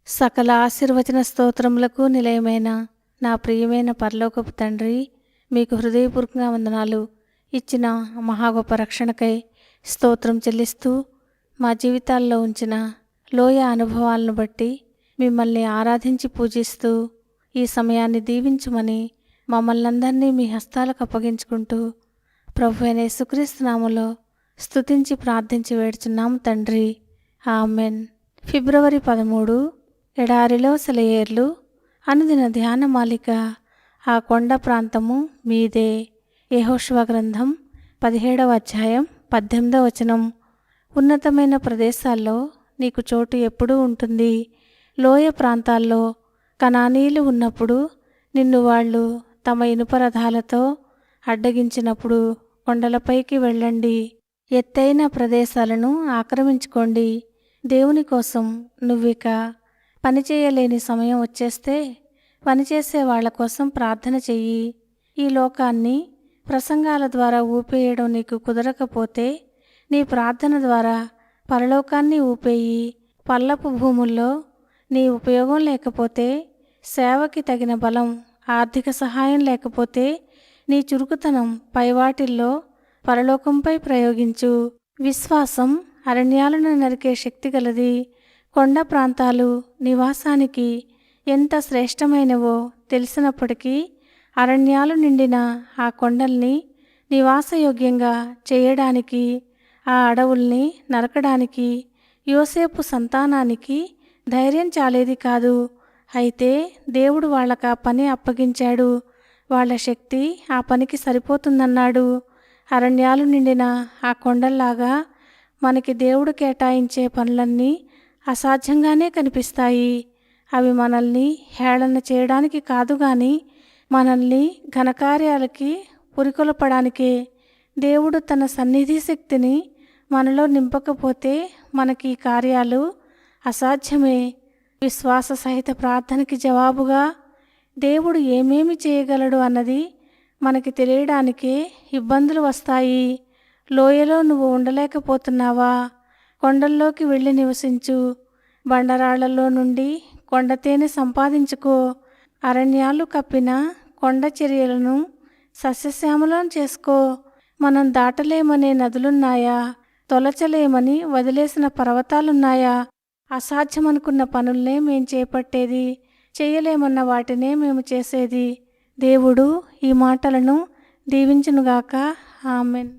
సకల ఆశీర్వచన స్తోత్రములకు నిలయమైన నా ప్రియమైన పరలోకపు తండ్రి, మీకు హృదయపూర్వకంగా వందనాలు. ఇచ్చిన మహా గొప్ప రక్షణకై స్తోత్రం చెల్లిస్తూ, మా జీవితాల్లో ఉంచిన లోయ అనుభవాలను బట్టి మిమ్మల్ని ఆరాధించి పూజిస్తూ, ఈ సమయాన్ని దీవించమని మమ్మల్ని అందరినీ మీ హస్తాలకు అప్పగించుకుంటూ, ప్రభువైన యేసుక్రీస్తు నామములో స్తుతించి ప్రార్థించి వేడుచున్నాము తండ్రి, ఆమెన్. ఫిబ్రవరి 13, ఎడారిలో సెలయేర్లు అనుదిన ధ్యాన మాలిక. ఆ కొండ ప్రాంతము మీదే. యెహోషువ గ్రంథం 17వ అధ్యాయం 18వ వచనం. ఉన్నతమైన ప్రదేశాల్లో నీకు చోటు ఎప్పుడూ ఉంటుంది. లోయ ప్రాంతాల్లో కనానీయులు ఉన్నప్పుడు నిన్ను వాళ్ళు తమ ఇనుప రథాలతో అడ్డగించినప్పుడు కొండలపైకి వెళ్ళండి, ఎత్తైన ప్రదేశాలను ఆక్రమించుకోండి. దేవుని కోసం నువ్విక పనిచేయలేని సమయం వచ్చేస్తే పనిచేసే వాళ్ళ కోసం ప్రార్థన చెయ్యి. ఈ లోకాన్ని ప్రసంగాల ద్వారా ఊపేయడం నీకు కుదరకపోతే నీ ప్రార్థన ద్వారా పరలోకాన్ని ఊపేయి. పల్లపు భూముల్లో నీ ఉపయోగం లేకపోతే, సేవకి తగిన బలం, ఆర్థిక సహాయం లేకపోతే నీ చురుకుతనం పైవాటిల్లో పరలోకంపై ప్రయోగించు. విశ్వాసం అరణ్యాలను నరికే శక్తి గలది. కొండ ప్రాంతాలు నివాసానికి ఎంత శ్రేష్టమైనవో తెలిసినప్పటికీ అరణ్యాలు నిండిన ఆ కొండల్ని నివాసయోగ్యంగా చేయడానికి, ఆ అడవుల్ని నరకడానికి యోసేపు సంతానానికి ధైర్యం చాలేది కాదు. అయితే దేవుడు వాళ్ళకా పని అప్పగించాడు. వాళ్ళ శక్తి ఆ పనికి సరిపోతుందన్నాడు. అరణ్యాలు నిండిన ఆ కొండల్లాగా మనకి దేవుడు కేటాయించే పనులన్నీ అసాధ్యంగానే కనిపిస్తాయి. అవి మనల్ని హేళన చేయడానికి కాదు గాని మనల్ని ఘనకార్యాలకి పురికొల్పడానికే. దేవుడు తన సన్నిధి శక్తిని మనలో నింపకపోతే మనకి ఈ కార్యాలు అసాధ్యమే. విశ్వాస సహిత ప్రార్థనకి జవాబుగా దేవుడు ఏమేమి చేయగలడు అన్నది మనకి తెలియడానికే ఇబ్బందులు వస్తాయి. లోయలో నువ్వు ఉండలేకపోతున్నావా? కొండల్లోకి వెళ్ళి నివసించు. బండరాళ్లలో నుండి కొండతేనె సంపాదించుకో. అరణ్యాలు కప్పిన కొండ చర్యలను సస్యశ్యామలం చేసుకో. మనం దాటలేమనే నదులున్నాయా? తొలచలేమని వదిలేసిన పర్వతాలున్నాయా? అసాధ్యమనుకున్న పనుల్నే మేం చేపట్టేది, చేయలేమన్న వాటినే మేము చేసేది. దేవుడు ఈ మాటలను దీవించునుగాక. ఆమెన్.